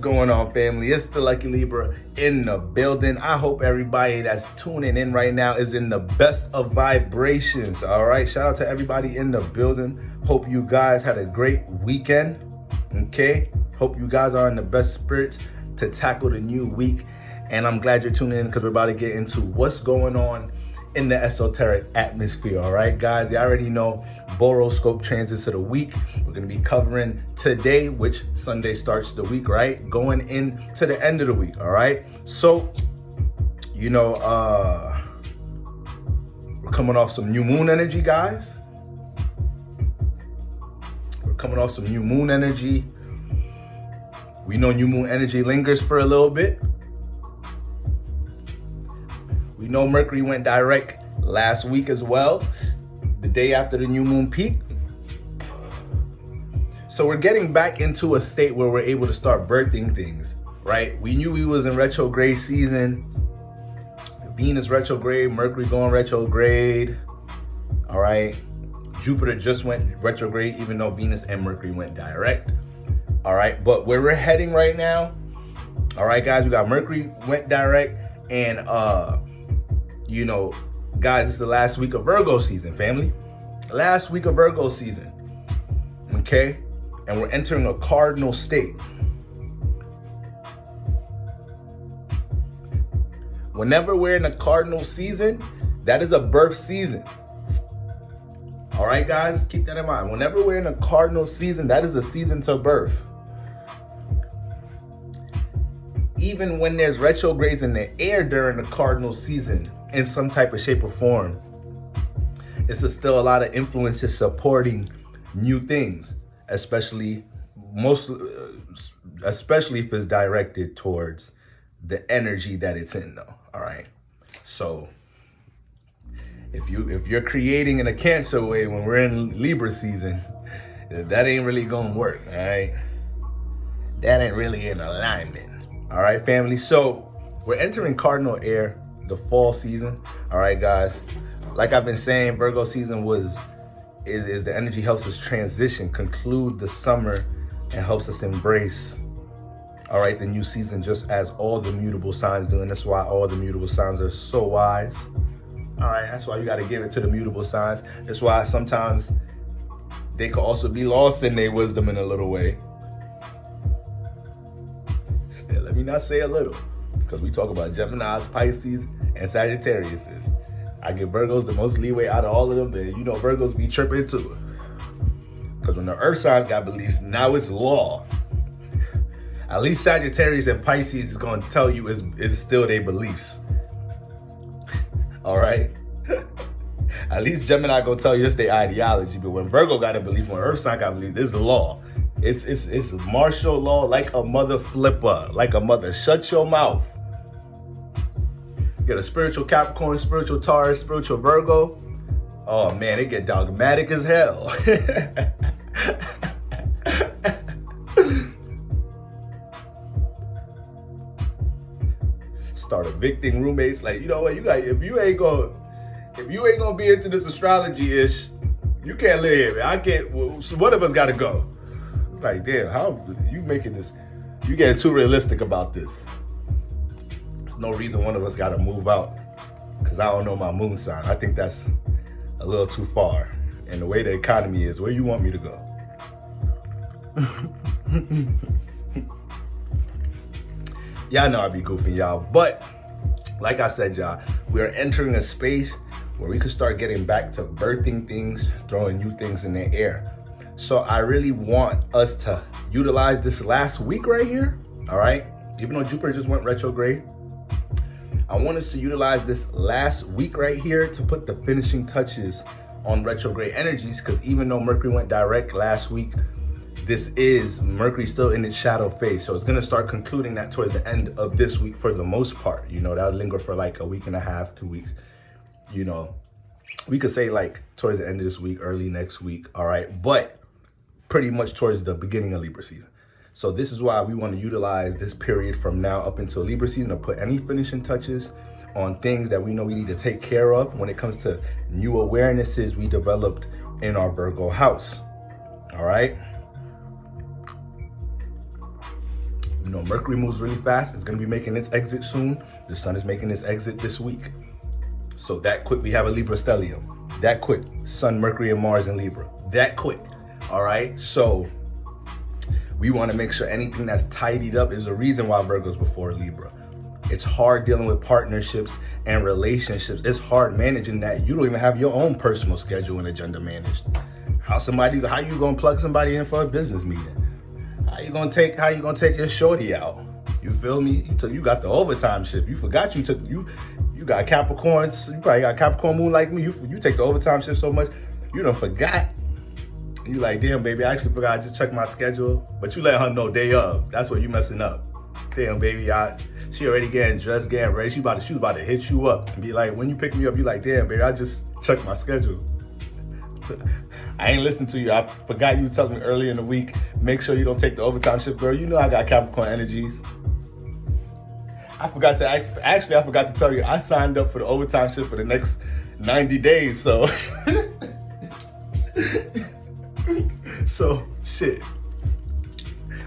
going on, family? It's the Lucky Libra in the building. I hope everybody that's tuning in right now is in the best of vibrations. All right, shout out to everybody in the building. Hope you guys had a great weekend. Okay, hope you guys are in the best spirits to tackle the new week. And I'm glad you're tuning in because we're about to get into what's going on in the esoteric atmosphere. All right, guys, you already know BOROSCOPE transits of the week. We're going to be covering today, which Sunday starts the week, right? Going into the end of the week. All right. So, we're coming off some new moon energy, guys. We're coming off some new moon energy. We know new moon energy lingers for a little bit. We know Mercury went direct last week as well, the day after the new moon peak. So we're getting back into a state where we're able to start birthing things, right? We knew we was in retrograde season. Venus retrograde, Mercury going retrograde. All right. Jupiter just went retrograde, even though Venus and Mercury went direct. All right. But where we're heading right now, all right, guys, we got Mercury went direct and, guys, it's the last week of Virgo season, family. Last week of Virgo season. Okay? And we're entering a cardinal state. Whenever we're in a cardinal season, that is a birth season. All right, guys? Keep that in mind. Whenever we're in a cardinal season, that is a season to birth. Even when there's retrogrades in the air during the cardinal season, in some type of shape or form, it's still a lot of influences supporting new things, especially if it's directed towards the energy that it's in, though. All right. So if you're creating in a Cancer way when we're in Libra season, that ain't really gonna work. All right. That ain't really in alignment. All right, family. So we're entering cardinal air, the fall season. All right, guys. Like I've been saying, Virgo season is the energy helps us transition, conclude the summer, and helps us embrace, all right, the new season, just as all the mutable signs do. And that's why all the mutable signs are so wise. All right, that's why you got to give it to the mutable signs. That's why sometimes they could also be lost in their wisdom in a little way. Yeah, let me not say a little, because we talk about Geminis, Pisces, and Sagittarius. I give Virgos the most leeway out of all of them, but Virgos be tripping too. Because when the earth signs got beliefs, now it's law. At least Sagittarius and Pisces is going to tell you is still their beliefs. All right? At least Gemini going to tell you it's their ideology, but when Virgo got a belief, when earth sign got a belief, this is law. It's martial law, like a mother flipper, like a mother. Shut your mouth. Get a spiritual Capricorn, spiritual Taurus, spiritual Virgo. Oh man, they get dogmatic as hell. Start evicting roommates. Like, you know what? If you ain't gonna be into this astrology ish, you can't live here, man. I can't. Well, so one of us gotta go. Like, damn, how you making this? You getting too realistic about this. There's no reason one of us gotta move out because I don't know my moon sign. I think that's a little too far. And the way the economy is, where you want me to go? Y'all know I be goofing, y'all. But like I said, y'all, we are entering a space where we could start getting back to birthing things, throwing new things in the air. So I really want us to utilize this last week right here, all right? Even though Jupiter just went retrograde, I want us to utilize this last week right here to put the finishing touches on retrograde energies, because even though Mercury went direct last week, this is Mercury still in its shadow phase. So it's going to start concluding that towards the end of this week for the most part. That'll linger for like a week and a half, 2 weeks. We could say like towards the end of this week, early next week, all right? But pretty much towards the beginning of Libra season. So this is why we want to utilize this period from now up until Libra season to put any finishing touches on things that we know we need to take care of when it comes to new awarenesses we developed in our Virgo house. All right. You know, Mercury moves really fast. It's going to be making its exit soon. The sun is making its exit this week. So that quick, we have a Libra stellium. That quick, Sun, Mercury, and Mars in Libra. That quick. All right. So we want to make sure anything that's tidied up is the reason why Virgo's before Libra. It's hard dealing with partnerships and relationships. It's hard managing that. You don't even have your own personal schedule and agenda managed. How you gonna plug somebody in for a business meeting? How you gonna take your shorty out? You feel me? You got the overtime shift. You forgot you got Capricorns. You probably got Capricorn moon like me. You take the overtime shift so much, you done forgot. You like, damn, baby, I actually forgot. I just checked my schedule. But you let her know day of. That's where you messing up. Damn, baby, she already getting dressed, getting ready. She was about to hit you up and be like, when you pick me up, you like, damn, baby, I just checked my schedule. I ain't listened to you. I forgot you telling me earlier in the week. Make sure you don't take the overtime shift, girl. You know I got Capricorn energies. I forgot to tell you, I signed up for the overtime shift for the next 90 days. So, shit.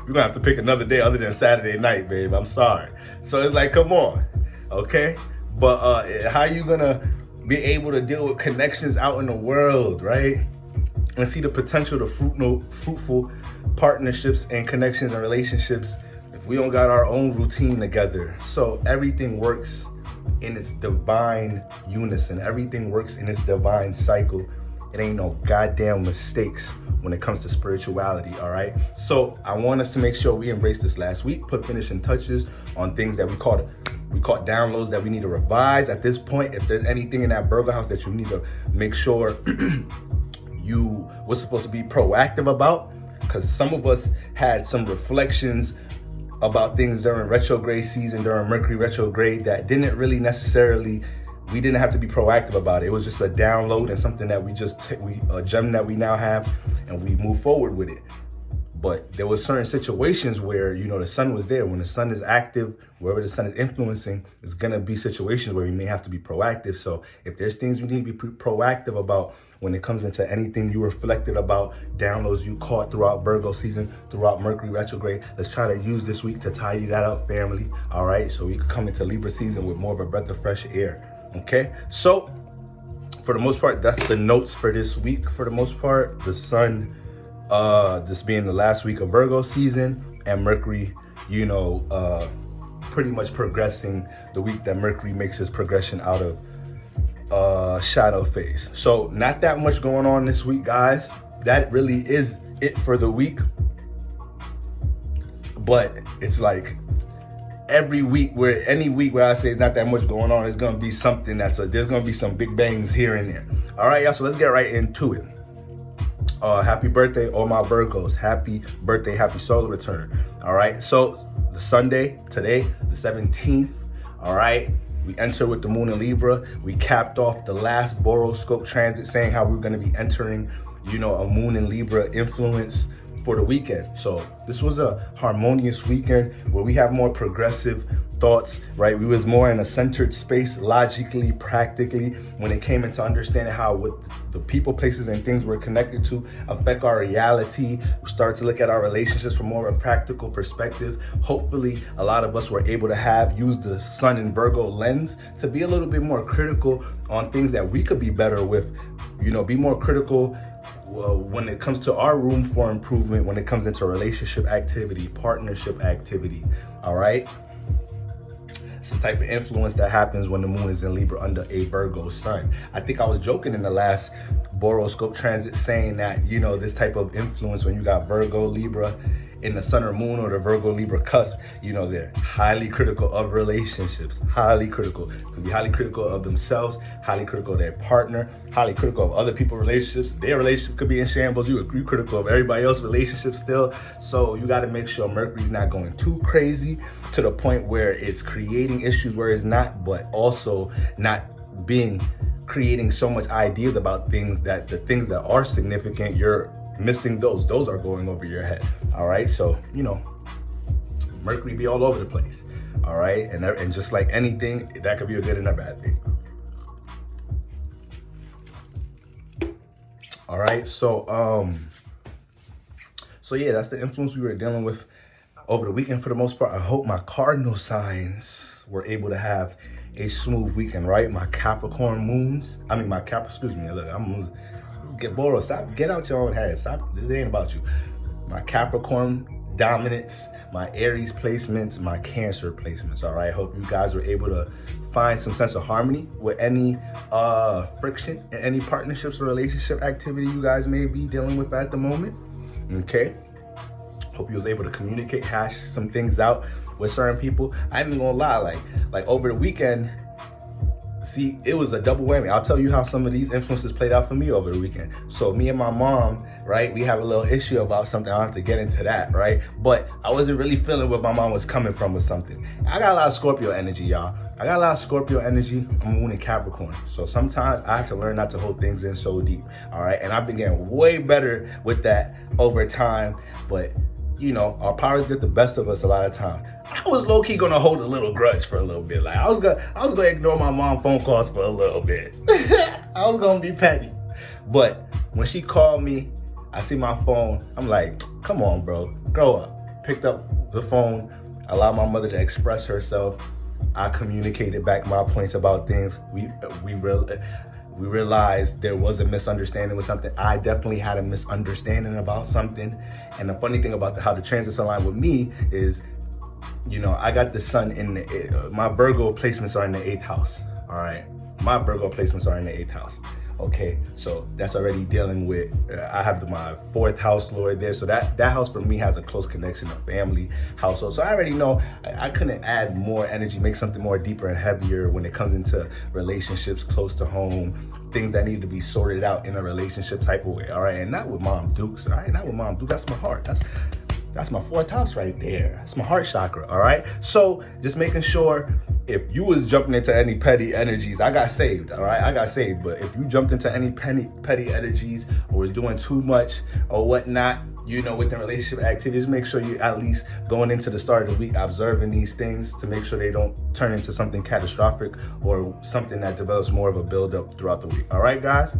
We're gonna have to pick another day other than Saturday night, babe. I'm sorry. So it's like, come on, okay? But how you gonna be able to deal with connections out in the world, right? And see the potential to fruitful partnerships and connections and relationships if we don't got our own routine together. So everything works in its divine unison. Everything works in its divine cycle. It ain't no goddamn mistakes when it comes to spirituality, all right? So I want us to make sure we embrace this last week, put finishing touches on things that we caught downloads that we need to revise at this point. If there's anything in that Virgo house that you need to make sure you were supposed to be proactive about, because some of us had some reflections about things during retrograde season, during Mercury retrograde, that didn't really necessarily, we didn't have to be proactive about it. It was just a download and something that a gem that we now have, and we move forward with it. But there were certain situations where, you know, the sun was there. When the sun is active, wherever the sun is influencing, it's gonna be situations where we may have to be proactive. So if there's things you need to be proactive about when it comes into anything you reflected about, downloads you caught throughout Virgo season, throughout Mercury retrograde, let's try to use this week to tidy that up, family. All right, so we can come into Libra season with more of a breath of fresh air. Okay, so for the most part, that's the notes for this week. For the most part, the sun, this being the last week of Virgo season, and Mercury, you know, pretty much progressing the week that Mercury makes his progression out of shadow phase. So not that much going on this week, guys. That really is it for the week. But it's like any week where I say it's not that much going on, it's gonna be something there's gonna be some big bangs here and there. All right, y'all, so let's get right into it. Happy birthday, all my Virgos. Happy birthday, happy solar return. All right, so the Sunday, today, the 17th, all right, we enter with the moon in Libra. We capped off the last BOROSCOPE transit saying how we're gonna be entering, you know, a moon in Libra influence for the weekend. So this was a harmonious weekend where we have more progressive thoughts, right? We was more in a centered space, logically, practically, when it came into understanding how what the people, places, and things we're connected to affect our reality. We start to look at our relationships from more of a practical perspective. Hopefully, a lot of us were able to use the Sun in Virgo lens to be a little bit more critical on things that we could be better with, you know, be more critical when it comes to our room for improvement, when it comes into relationship activity, partnership activity, all right? It's the type of influence that happens when the moon is in Libra under a Virgo sun. I think I was joking in the last BOROSCOPE transit saying that, you know, this type of influence when you got Virgo, Libra in the sun or moon or the Virgo Libra cusp, you know, they're highly critical of relationships, highly critical. Could be highly critical of themselves, highly critical of their partner, highly critical of other people's relationships. Their relationship could be in shambles. You're critical of everybody else's relationship still. So you got to make sure Mercury's not going too crazy to the point where it's creating issues where it's not, but also not creating so much ideas about things that the things that are significant, you're missing those are going over your head. All right, so you know, Mercury be all over the place. All right, and just like anything, that could be a good and a bad thing. All right, so yeah, that's the influence we were dealing with over the weekend for the most part. I hope my cardinal signs were able to have a smooth weekend, right? My Capricorn moons, excuse me, look, get out your own head. Stop, this ain't about you. My Capricorn dominance, my Aries placements, my Cancer placements, all right? Hope you guys were able to find some sense of harmony with any friction in any partnerships or relationship activity you guys may be dealing with at the moment, okay? Hope you was able to communicate, hash some things out with certain people. I ain't even gonna lie, like over the weekend, see, it was a double whammy. I'll tell you how some of these influences played out for me over the weekend. So me and my mom, right, we have a little issue about something. I don't have to get into that, right? But I wasn't really feeling where my mom was coming from with something. I got a lot of Scorpio energy, y'all. I got a lot of Scorpio energy. I'm moon in Capricorn. So sometimes I have to learn not to hold things in so deep, all right? And I've been getting way better with that over time. But, you know, our powers get the best of us a lot of time. I was low-key gonna hold a little grudge for a little bit. Like I was gonna ignore my mom phone calls for a little bit. I was gonna be petty. But when she called me, I see my phone, I'm like, come on, bro, grow up. Picked up the phone, allowed my mother to express herself. I communicated back my points about things. We realized there was a misunderstanding with something. I definitely had a misunderstanding about something. And the funny thing about how the transits align with me is, you know, I got the sun in my Virgo placements are in the 8th house, all right? My Virgo placements are in the 8th house, okay? So that's already dealing with, I have my 4th house Lord there, so that house for me has a close connection to family, household. So I already know I couldn't add more energy, make something more deeper and heavier when it comes into relationships close to home, things that need to be sorted out in a relationship type of way, all right? And not with Mom Dukes, all right? Not with Mom Duke, that's my heart. That's my 4th house right there. That's my heart chakra, all right? So just making sure if you was jumping into any petty energies, I got saved, all right? I got saved, but if you jumped into any petty energies or was doing too much or whatnot, you know, within relationship activities, make sure you at least going into the start of the week observing these things to make sure they don't turn into something catastrophic or something that develops more of a buildup throughout the week, all right, guys?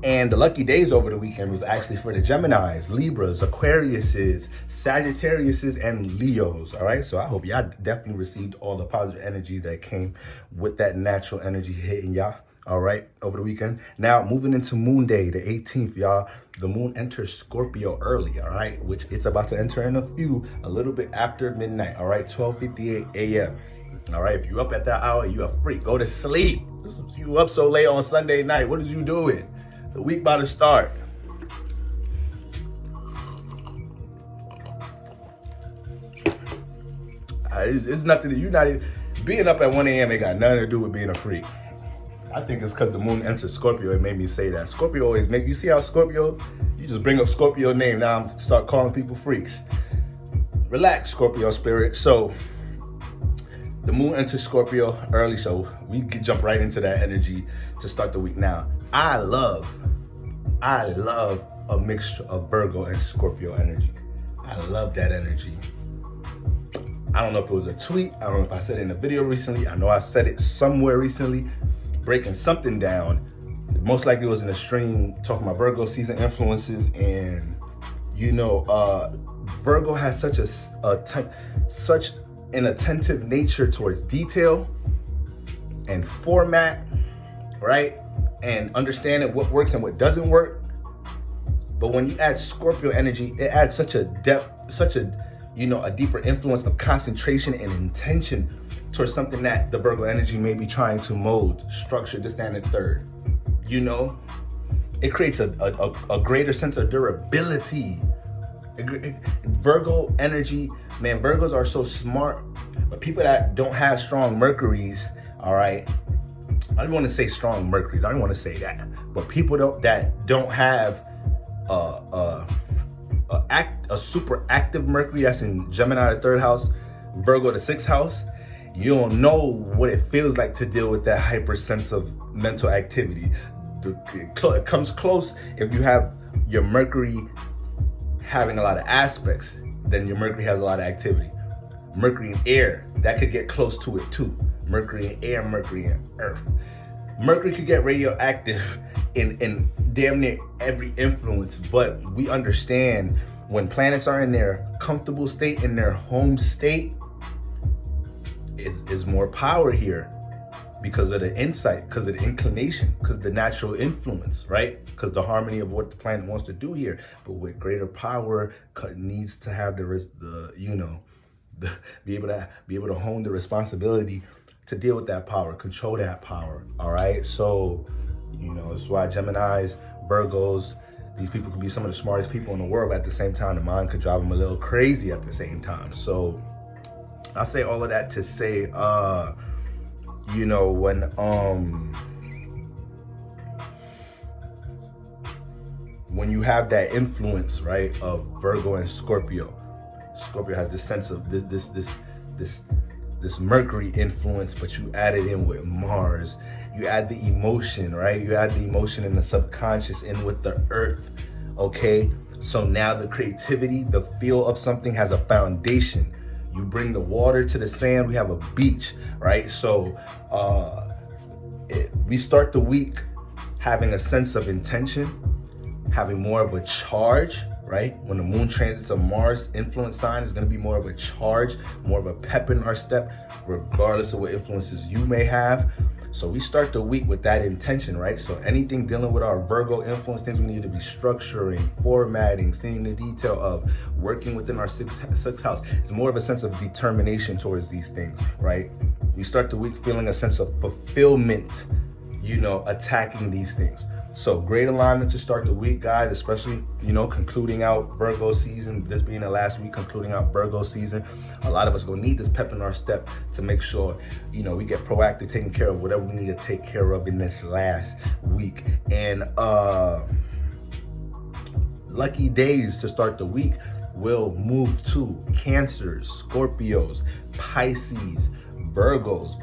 And the lucky days over the weekend was actually for the Geminis, Libras, Aquariuses, Sagittariuses, and Leos, all right? So I hope y'all definitely received all the positive energies that came with that natural energy hitting y'all, all right, over the weekend. Now, moving into Moon Day, the 18th, y'all, the moon enters Scorpio early, all right, which it's about to enter in a little bit after midnight, all right, 12:58 a.m., all right? If you up at that hour, you are free. Go to sleep. You up so late on Sunday night. What is you doing? The week about to start. It's nothing. You're not even being up at 1 a.m. It got nothing to do with being a freak. I think it's because the moon enters Scorpio. It made me say that. Scorpio always make you see how Scorpio. You just bring up Scorpio name now. I'm start calling people freaks. Relax, Scorpio spirit. So the moon enters Scorpio early, so we can jump right into that energy to start the week. Now, I love a mixture of Virgo and Scorpio energy. I love that energy. I don't know if it was a tweet. I don't know if I said it in a video recently. I know I said it somewhere recently, breaking something down. Most likely it was in a stream talking about Virgo season influences. And, you know, Virgo has such an attentive nature towards detail and format, right? And understanding what works and what doesn't work. But when you add Scorpio energy, it adds such a depth, a deeper influence of concentration and intention towards something that the Virgo energy may be trying to mold, structure, this, that, and the third. You know, it creates a greater sense of durability. Virgo energy, man, Virgos are so smart, but people that don't have strong Mercuries, all right, I don't want to say strong Mercuries, I don't want to say that, but people that don't have a super active Mercury that's in Gemini, the 3rd house, Virgo, the 6th house, you don't know what it feels like to deal with that hyper sense of mental activity. It comes close if you have your Mercury having a lot of aspects, then your Mercury has a lot of activity. Mercury and air, that could get close to it too. Mercury and air, Mercury and earth. Mercury could get radioactive in damn near every influence, but we understand when planets are in their comfortable state, in their home state, is more power here because of the insight, because of the inclination, because of the natural influence, right? Because the harmony of what the planet wants to do here. But with greater power needs to have be able to hone the responsibility to deal with that power, control that power. All right. So, that's why Geminis, Virgos, these people can be some of the smartest people in the world. At the same time, the mind could drive them a little crazy at the same time. So I say all of that to say, when you have that influence, right, of Virgo and Scorpio has this sense of this Mercury influence, but you add it in with Mars. You add the emotion, right? You add the emotion in the subconscious in with the earth, okay? So now the creativity, the feel of something has a foundation. You bring the water to the sand, we have a beach, right? So we start the week having a sense of intention, having more of a charge, right? When the moon transits a Mars influence sign, is going to be more of a charge, more of a pep in our step, regardless of what influences you may have. So we start the week with that intention, right? So anything dealing with our Virgo influence, things we need to be structuring, formatting, seeing the detail of, working within our sixth house. It's more of a sense of determination towards these things, right? We start the week feeling a sense of fulfillment, attacking these things. So great alignment to start the week, guys, especially, concluding out Virgo season, this being the last week, concluding out Virgo season. A lot of us gonna need this pep in our step to make sure, we get proactive, taking care of whatever we need to take care of in this last week. And lucky days to start the week will move to Cancers, Scorpios, Pisces, Virgos.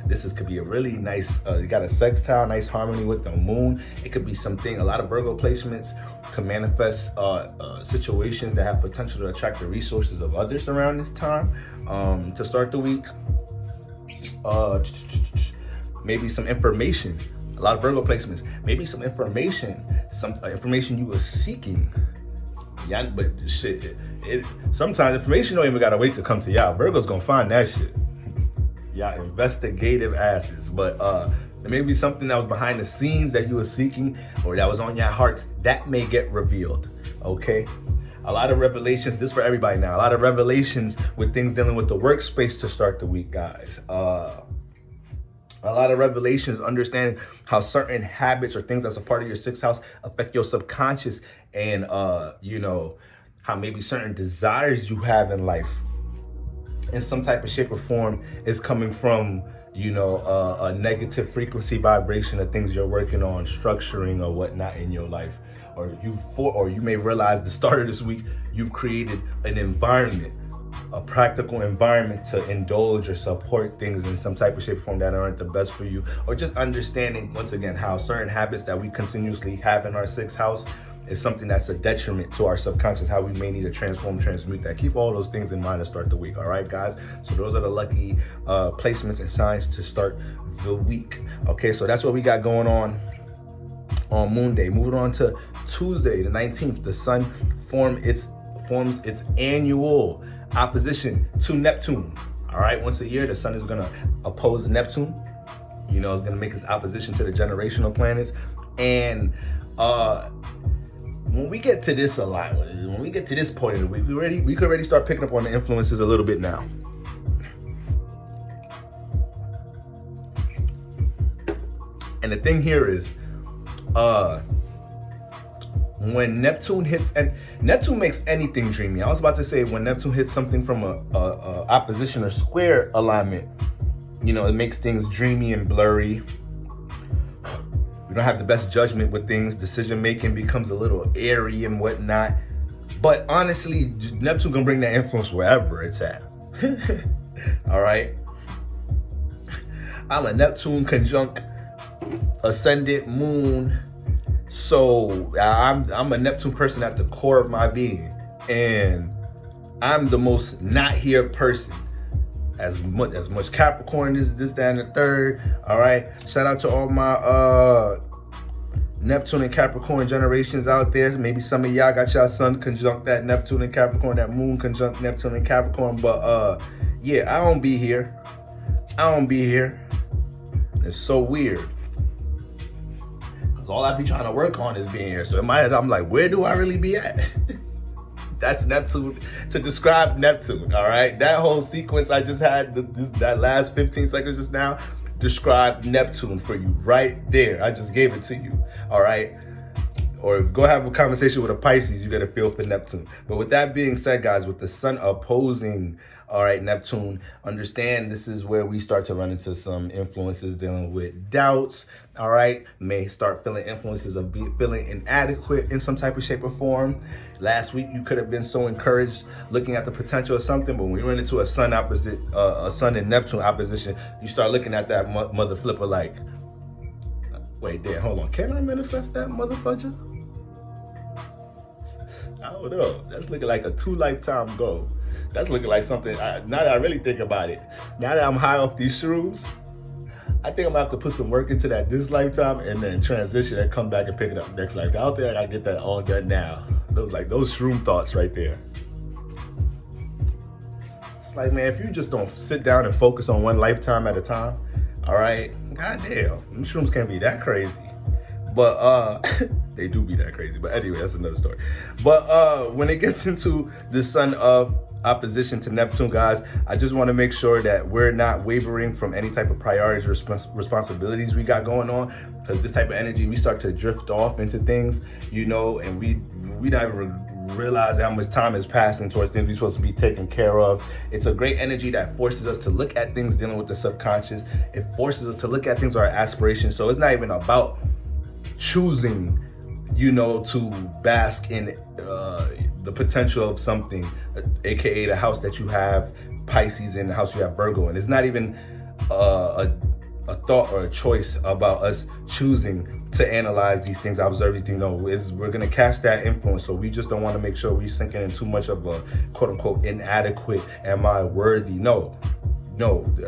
This could be a really nice, you got a sextile, nice harmony with the moon. It could be something, a lot of Virgo placements can manifest situations that have potential to attract the resources of others around this time. To start the week, maybe some information, a lot of Virgo placements, maybe some information you were seeking. Yeah, but shit, sometimes information don't even gotta wait to come to y'all. Virgo's gonna find that shit. Y'all investigative asses. But there may be something that was behind the scenes that you were seeking, or that was on your hearts, that may get revealed, okay? A lot of revelations, this for everybody now, a lot of revelations with things dealing with the workspace to start the week, guys. A lot of revelations, understanding how certain habits or things that's a part of your sixth house affect your subconscious, and how maybe certain desires you have in life in some type of shape or form is coming from, a negative frequency vibration of things you're working on, structuring or whatnot in your life. Or you may realize the start of this week, you've created an environment, a practical environment to indulge or support things in some type of shape or form that aren't the best for you. Or just understanding, once again, how certain habits that we continuously have in our sixth house is something that's a detriment to our subconscious, how we may need to transmute that. Keep all those things in mind to start the week, all right, guys? So those are the lucky placements and signs to start the week. Okay, so that's what we got going on Moon Day. Moving on to Tuesday, the 19th, the sun forms its annual opposition to Neptune. All right, once a year, the sun is gonna oppose Neptune. It's gonna make its opposition to the generational planets. And when we get to this alignment, when we get to this point of the week, we could already start picking up on the influences a little bit now. And the thing here is, when Neptune hits, and Neptune makes anything dreamy. I was about to say, when Neptune hits something from a opposition or square alignment, it makes things dreamy and blurry. We don't have the best judgment with things. Decision making becomes a little airy and whatnot. But honestly, Neptune can bring that influence wherever it's at. All right. I'm a Neptune conjunct ascendant moon. So I'm a Neptune person at the core of my being. And I'm the most not here person. As much Capricorn, this, that, and the third. All right. Shout out to all Neptune and Capricorn generations out there. Maybe some of y'all got y'all sun conjunct that Neptune and Capricorn, that moon conjunct Neptune and Capricorn. But yeah, I don't be here. It's so weird. Cause all I be trying to work on is being here. So in my head, I'm like, where do I really be at? That's Neptune, to describe Neptune, all right? That whole sequence I just had, that last 15 seconds just now, describe Neptune for you right there. I just gave it to you, all right? Or if go have a conversation with a Pisces, you get a feel for Neptune. But with that being said, guys, with the sun opposing, all right, Neptune, understand this is where we start to run into some influences dealing with doubts, all right? May start feeling influences of feeling inadequate in some type of shape or form. Last week, you could have been so encouraged looking at the potential of something, but when we run into a sun opposite, a sun and Neptune opposition, you start looking at that mother flipper like, wait, damn, hold on. Can I manifest that motherfucker? I don't know. That's looking like a 2 lifetime goal. That's looking like something, now that I really think about it, now that I'm high off these shrooms, I think I'm gonna have to put some work into that this lifetime and then transition and come back and pick it up next lifetime. I don't think I gotta get that all done now. Those shroom thoughts right there. It's like, man, if you just don't sit down and focus on one lifetime at a time, all right, goddamn, them shrooms can't be that crazy. But they do be that crazy. But anyway, that's another story. But when it gets into the sun of opposition to Neptune, guys, I just want to make sure that we're not wavering from any type of priorities or responsibilities we got going on, because this type of energy, we start to drift off into things, you know, and we don't even realize how much time is passing towards things we're supposed to be taken care of. It's a great energy that forces us to look at things dealing with the subconscious. It forces us to look at things, our aspirations. So it's not even about choosing, you know, to bask in the potential of something, aka the house that you have Pisces in, the house you have Virgo in. It's not even a thought or a choice about us choosing to analyze these things, observe these things. No, we're gonna catch that influence. So we just don't want to make sure we're sinking in too much of a quote unquote inadequate, am I worthy? No,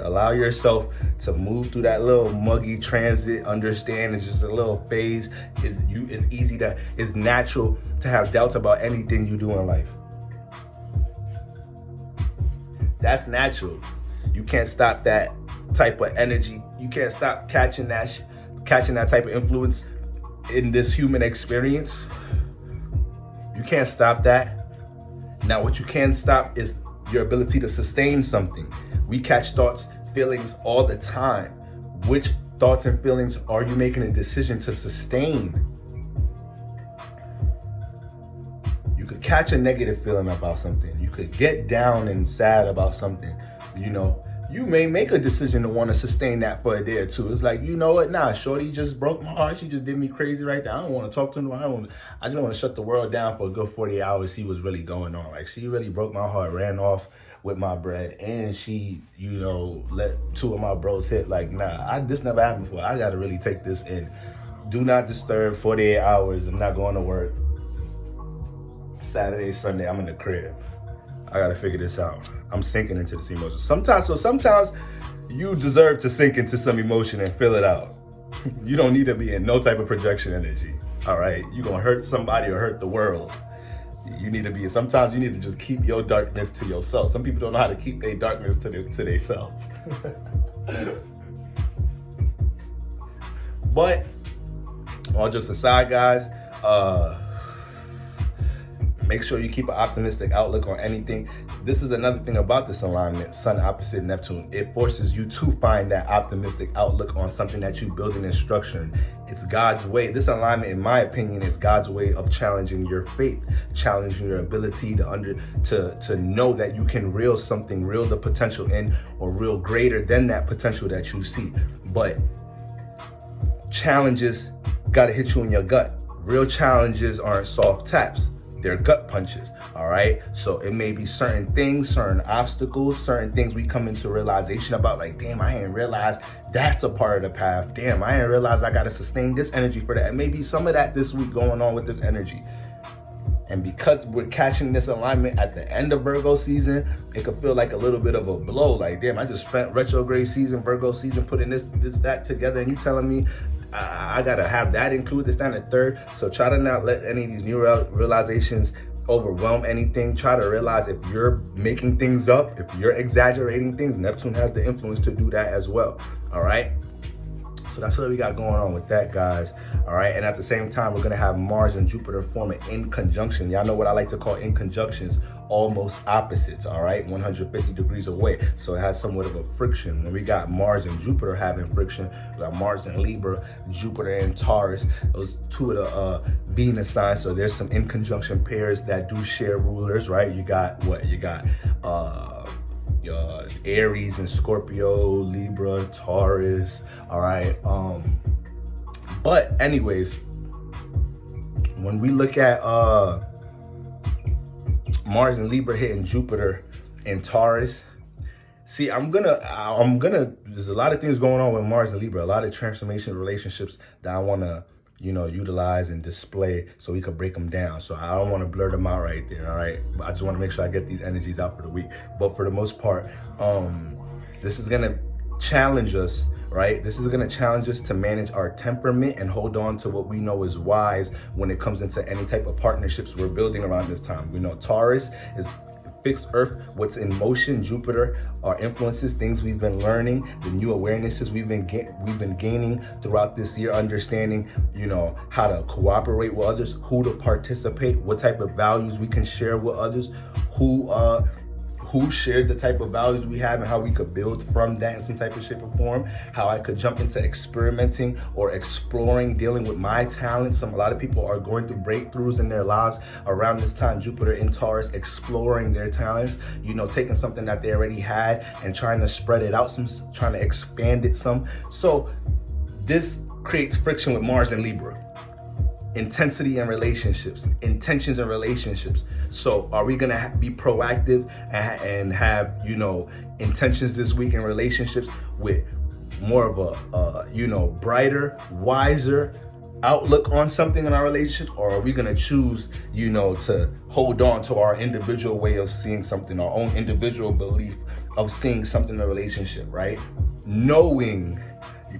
allow yourself to move through that little muggy transit. Understand it's just a little phase. It's natural to have doubts about anything you do in life. That's natural. You can't stop that type of energy. You can't stop catching that type of influence in this human experience. You can't stop that. Now, what you can stop is your ability to sustain something. We catch thoughts, feelings all the time. Which thoughts and feelings are you making a decision to sustain? You could catch a negative feeling about something. You could get down and sad about something. You know, you may make a decision to want to sustain that for a day or two. It's like, you know what? Nah, shorty just broke my heart. She just did me crazy right there. I don't want to talk to her. I just want to shut the world down for a good 48 hours, see what's really going on. Like, she really broke my heart, ran off with my bread, and she, you know, let 2 of my bros hit. Like, nah, this never happened before. I got to really take this in. Do not disturb, 48 hours. I'm not going to work. Saturday, Sunday, I'm in the crib. I got to figure this out. I'm sinking into this emotion. Sometimes you deserve to sink into some emotion and feel it out. You don't need to be in no type of projection energy. All right? You're going to hurt somebody or hurt the world. Sometimes you need to just keep your darkness to yourself. Some people don't know how to keep their darkness to themselves. But all jokes aside, guys, make sure you keep an optimistic outlook on anything. This is another thing about this alignment, Sun opposite Neptune. It forces you to find that optimistic outlook on something that you're building and structuring. It's God's way. This alignment, in my opinion, is God's way of challenging your faith, challenging your ability to know that you can reel the potential in, or reel greater than that potential that you see. But challenges got to hit you in your gut. Real challenges aren't soft taps. They're gut punches, all right? So it may be certain things, certain obstacles, certain things we come into realization about, like, damn, I didn't realize that's a part of the path. Damn, I didn't realize I got to sustain this energy for that. And maybe some of that this week going on with this energy. And because we're catching this alignment at the end of Virgo season, it could feel like a little bit of a blow. Like, damn, I just spent retrograde season, Virgo season, putting this, that together, and you telling me I gotta have that include this, that, and the third. So try to not let any of these new realizations overwhelm anything. Try to realize if you're making things up, if you're exaggerating things, Neptune has the influence to do that as well. All right. So that's what we got going on with that, guys. All right. And at the same time, we're going to have Mars and Jupiter forming in conjunction. Y'all know what I like to call in conjunctions, almost opposites. All right. 150 degrees away. So it has somewhat of a friction. When we got Mars and Jupiter having friction, we got Mars and Libra, Jupiter and Taurus. Those two of the Venus signs. So there's some in conjunction pairs that do share rulers, right? You got what? You got Aries and Scorpio, Libra, Taurus. All right. But anyways, when we look at Mars and Libra hitting Jupiter and Taurus, see, I'm gonna, there's a lot of things going on with Mars and Libra, a lot of transformation relationships that I wanna, utilize and display so we could break them down. So I don't want to blur them out right there. All right. But I just want to make sure I get these energies out for the week. But for the most part, this is going to challenge us, right? This is going to challenge us to manage our temperament and hold on to what we know is wise when it comes into any type of partnerships we're building around this time. We know Taurus is fixed earth, what's in motion. Jupiter, our influences, things we've been learning, the new awarenesses we've been gaining throughout this year, understanding, how to cooperate with others, who to participate, what type of values we can share with others, who shares the type of values we have and how we could build from that in some type of shape or form, how I could jump into experimenting or exploring, dealing with my talents. A lot of people are going through breakthroughs in their lives around this time, Jupiter in Taurus, exploring their talents, taking something that they already had and trying to spread it out some, trying to expand it some. So this creates friction with Mars and Libra. Intensity in relationships, intentions in relationships. So are we gonna be proactive and have, intentions this week in relationships with more of a, brighter, wiser outlook on something in our relationship? Or are we gonna choose, to hold on to our individual way of seeing something, our own individual belief of seeing something in a relationship, right? Knowing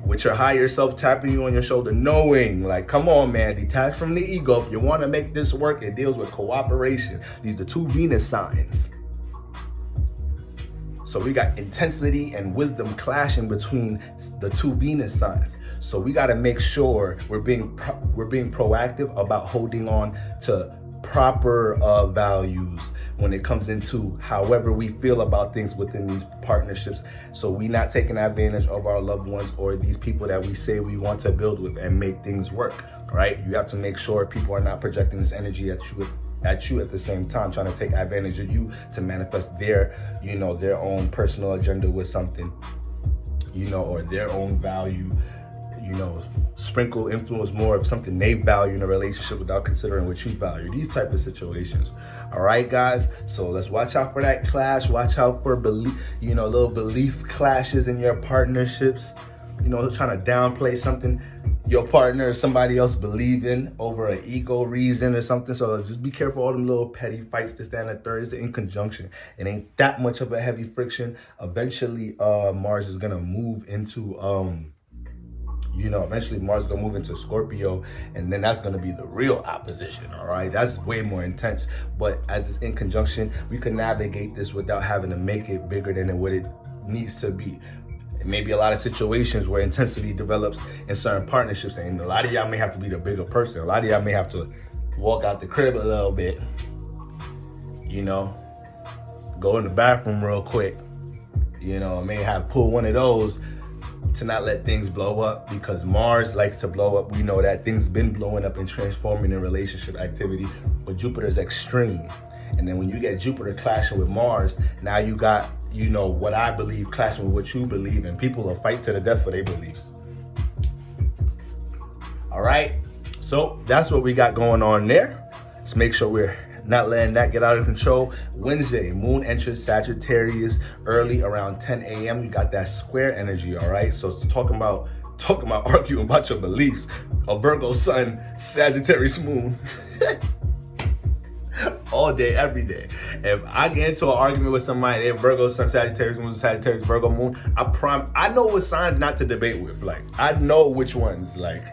with your higher self tapping you on your shoulder, knowing, like, come on, man, detach from the ego. If you want to make this work, it deals with cooperation. These are the two Venus signs. So we got intensity and wisdom clashing between the two Venus signs. So we got to make sure we're being proactive about holding on to proper values when it comes into however we feel about things within these partnerships. So we not taking advantage of our loved ones or these people that we say we want to build with and make things work, right? You have to make sure people are not projecting this energy at you at the same time, trying to take advantage of you to manifest their, their own personal agenda with something, or their own value, sprinkle influence more of something they value in a relationship without considering what you value. These type of situations. All right, guys. So let's watch out for that clash. Watch out for little belief clashes in your partnerships. Trying to downplay something your partner or somebody else believe in over an ego reason or something. So just be careful all them little petty fights. This, that, and the third is in conjunction. It ain't that much of a heavy friction. Eventually, Mars is gonna move into eventually Mars is gonna move into Scorpio, and then that's gonna be the real opposition. All right, that's way more intense. But as it's in conjunction, we can navigate this without having to make it bigger than what it needs to be. It may be a lot of situations where intensity develops in certain partnerships, and a lot of y'all may have to be the bigger person. A lot of y'all may have to walk out the crib a little bit, go in the bathroom real quick, may have pull one of those to not let things blow up, because Mars likes to blow up. We know that things been blowing up and transforming in relationship activity, but Jupiter's extreme. And then when you get Jupiter clashing with Mars, now you got, what I believe clashing with what you believe, and people will fight to the death for their beliefs. All right, so that's what we got going on there. Let's make sure we're not letting that get out of control. Wednesday, moon enters Sagittarius early around 10 a.m. You got that square energy, all right? So it's talking about arguing about your beliefs. A Virgo sun, Sagittarius moon. all day, every day. If I get into an argument with somebody, they're Virgo, Sun, Sagittarius, Moon, Sagittarius, Virgo, Moon, I know what signs not to debate with. Like, I know which ones, like,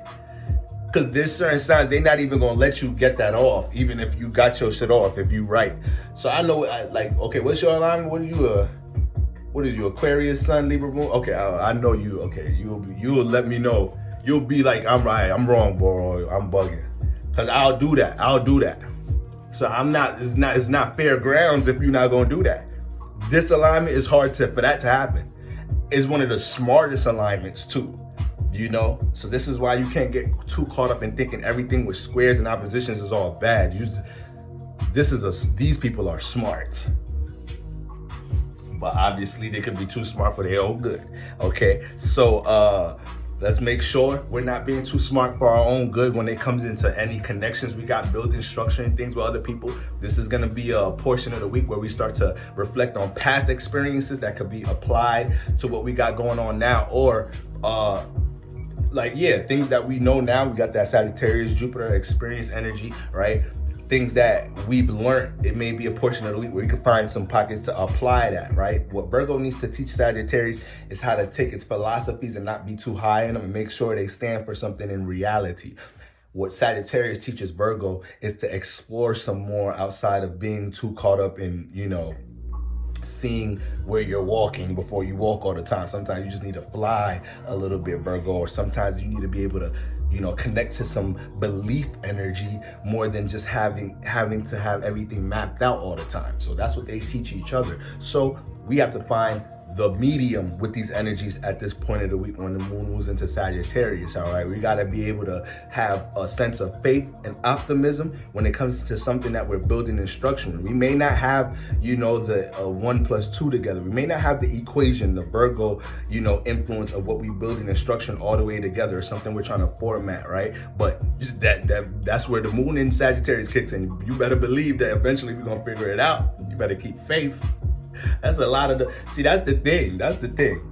because there's certain signs, they're not even going to let you get that off, even if you got your shit off, if you right. So I know, like, okay, what's your alignment? What are you, Aquarius, Sun, Libra, Moon? Okay, I know you. Okay, you'll let me know. You'll be like, I'm right, I'm wrong, bro, I'm bugging. Because I'll do that. So it's not fair grounds if you're not going to do that. This alignment is hard for that to happen. It's one of the smartest alignments too, you know? So this is why you can't get too caught up in thinking everything with squares and oppositions is all bad. These people are smart. But obviously they could be too smart for their own good, okay? So let's make sure we're not being too smart for our own good when it comes into any connections we got built in structure and things with other people. This is gonna be a portion of the week where we start to reflect on past experiences that could be applied to what we got going on now, or things that we know now. We got that Sagittarius, Jupiter experience energy, right? Things that we've learned, it may be a portion of the week where you can find some pockets to apply that, right? What Virgo needs to teach Sagittarius is how to take its philosophies and not be too high in them and make sure they stand for something in reality. What Sagittarius teaches Virgo is to explore some more outside of being too caught up in, seeing where you're walking before you walk all the time. Sometimes you just need to fly a little bit, Virgo, or sometimes you need to be able to connect to some belief energy more than just having to have everything mapped out all the time. So that's what they teach each other. So we have to find the medium with these energies at this point of the week when the moon moves into Sagittarius, all right? We got to be able to have a sense of faith and optimism when it comes to something that we're building in structure. We may not have, the 1 + 2 together. We may not have the equation, the Virgo, influence of what we build in instruction all the way together, or something we're trying to format, right? But that's where the moon in Sagittarius kicks in. You better believe that eventually we're going to figure it out. You better keep faith. That's a lot of that's the thing.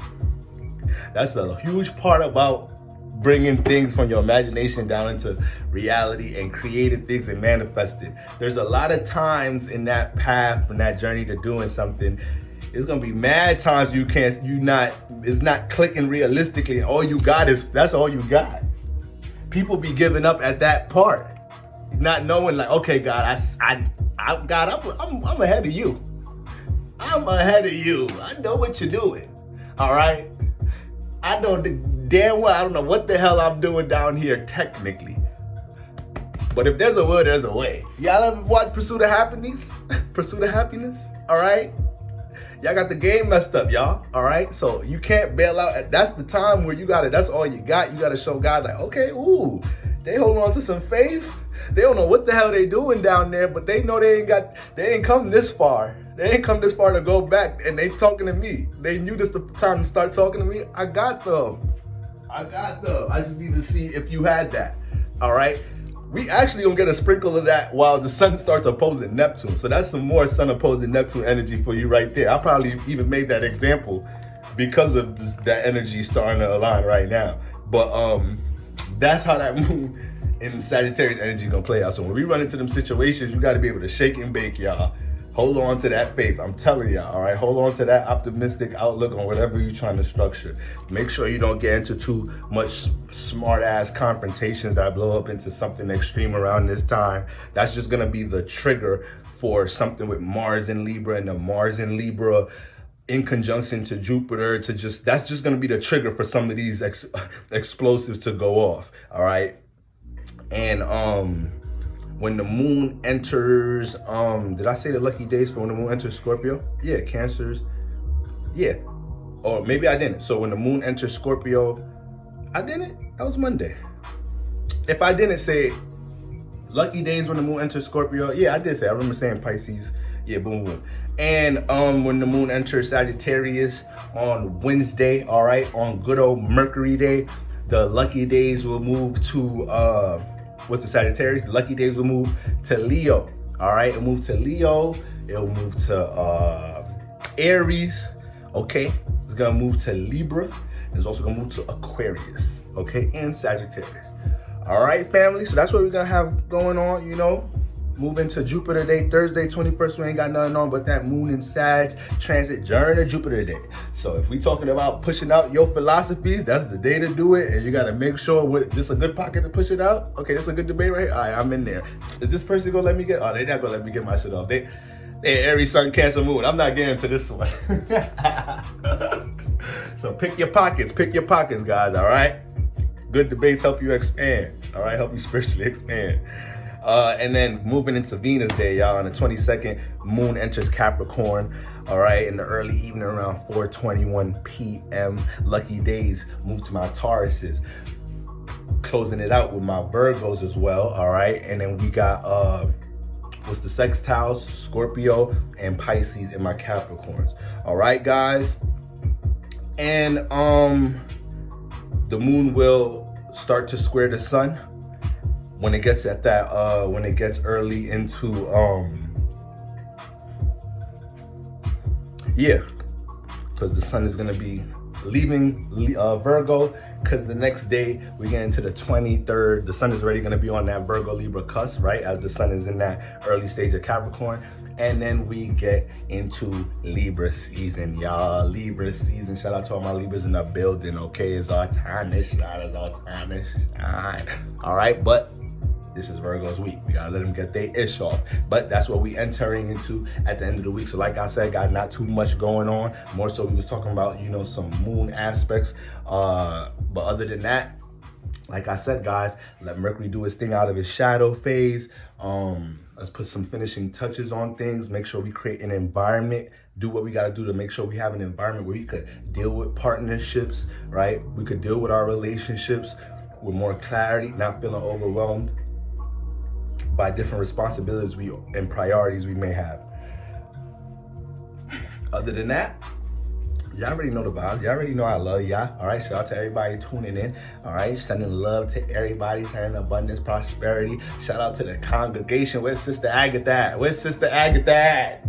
That's a huge part about bringing things from your imagination down into reality and creating things and manifesting. There's a lot of times in that path, in that journey to doing something, it's gonna be mad times it's not clicking realistically, and all you got that's all you got. People be giving up at that part, not knowing, like, okay, God, I'm ahead of you. I'm ahead of you. I know what you're doing. All right? I know damn well I don't know what the hell I'm doing down here technically. But if there's a will, there's a way. Y'all ever watch Pursuit of Happiness? Pursuit of Happiness? All right? Y'all got the game messed up, y'all. All right? So you can't bail out. That's the time where that's all you got. You got to show God, like, okay, they hold on to some faith. They don't know what the hell they doing down there, but they know they ain't come this far. They ain't come this far to go back, and they talking to me. They knew this the time to start talking to me. I got them. I just need to see if you had that. All right? We actually gonna get a sprinkle of that while the sun starts opposing Neptune. So that's some more sun opposing Neptune energy for you right there. I probably even made that example because of that energy starting to align right now. But that's how that moon in Sagittarius energy gonna play out. So when we run into them situations, you gotta be able to shake and bake, y'all. Hold on to that faith. I'm telling y'all, all right? Hold on to that optimistic outlook on whatever you're trying to structure. Make sure you don't get into too much smart-ass confrontations that blow up into something extreme around this time. That's just gonna be the trigger for something with Mars in Libra, and the Mars in Libra in conjunction to Jupiter that's just gonna be the trigger for some of these explosives to go off, all right? And when the moon enters, did I say the lucky days for when the moon enters Scorpio? Yeah, Cancers. Yeah, or maybe I didn't. So when the moon enters Scorpio, I didn't? That was Monday. If I didn't say lucky days when the moon enters Scorpio, yeah, I did say. I remember saying Pisces. Yeah, boom, boom. And when the moon enters Sagittarius on Wednesday, all right, on good old Mercury day, the lucky days will move to what's the Sagittarius? The lucky days will move to Leo. All right, it'll move to Leo. It'll move to Aries. Okay, it's gonna move to Libra. It's also gonna move to Aquarius. Okay, and Sagittarius. All right, family. So that's what we're gonna have going on. Move into Jupiter day, Thursday, 21st. We ain't got nothing on but that moon and Sag transit during the Jupiter day. So if we talking about pushing out your philosophies, that's the day to do it. And you got to make sure this a good pocket to push it out. Okay, this a good debate right here. All right, I'm in there. Is this person gonna let me get? Oh, they not gonna let me get my shit off. They Aries, Sun, Cancer, Moon. I'm not getting to this one. So pick your pockets, guys. All right. Good debates help you expand. All right, help you spiritually expand. And then moving into Venus Day, y'all, on the 22nd, Moon enters Capricorn. All right, in the early evening around 4:21 p.m. Lucky days, move to my Tauruses. Closing it out with my Virgos as well. All right, and then we got what's the sextiles, Scorpio and Pisces in my Capricorns. All right, guys, and the moon will start to square the sun when it gets at that when it gets early into because the sun is going to be leaving Virgo, because the next day we get into the 23rd. The sun is already going to be on that Virgo Libra cusp, right, as the sun is in that early stage of Capricorn. And then we get into Libra season, y'all. Libra season. Shout out to all my Libras in the building, okay? It's our time to shine. It's our time to shine. All right, but this is Virgo's week. We gotta let them get their ish off. But that's what we entering into at the end of the week. So like I said, guys, not too much going on. More so we was talking about, some moon aspects. But other than that, like I said, guys, let Mercury do his thing out of his shadow phase. Let's put some finishing touches on things. Make sure we create an environment. Do what we got to do to make sure we have an environment where we could deal with partnerships, right? We could deal with our relationships with more clarity, not feeling overwhelmed by different responsibilities and priorities we may have. Other than that, y'all already know the vibes. Y'all already know I love y'all. All right, shout out to everybody tuning in. All right, sending love to everybody, sending abundance, prosperity. Shout out to the congregation. Where's Sister Agatha at? Where's Sister Agatha at?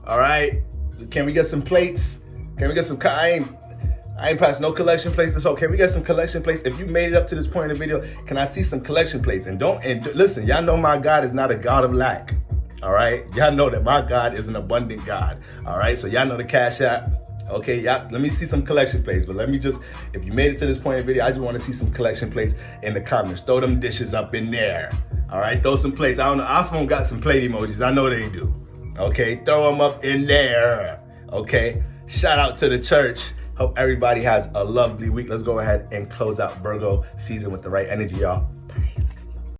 All right, can we get some plates? Can we get some? I ain't passed no collection plates this whole. Can we get some collection plates? If you made it up to this point in the video, can I see some collection plates? And listen, y'all know my God is not a God of lack. All right, y'all know that my God is an abundant God. All right, so y'all know the Cash App. Okay, y'all, let me see some collection plates. But let me just, if you made it to this point in the video, I just want to see some collection plates in the comments. Throw them dishes up in there. All right, throw some plates. I don't know, iPhone got some plate emojis. I know they do. Okay, throw them up in there. Okay, shout out to the church. Hope everybody has a lovely week. Let's go ahead and close out Virgo season with the right energy, y'all.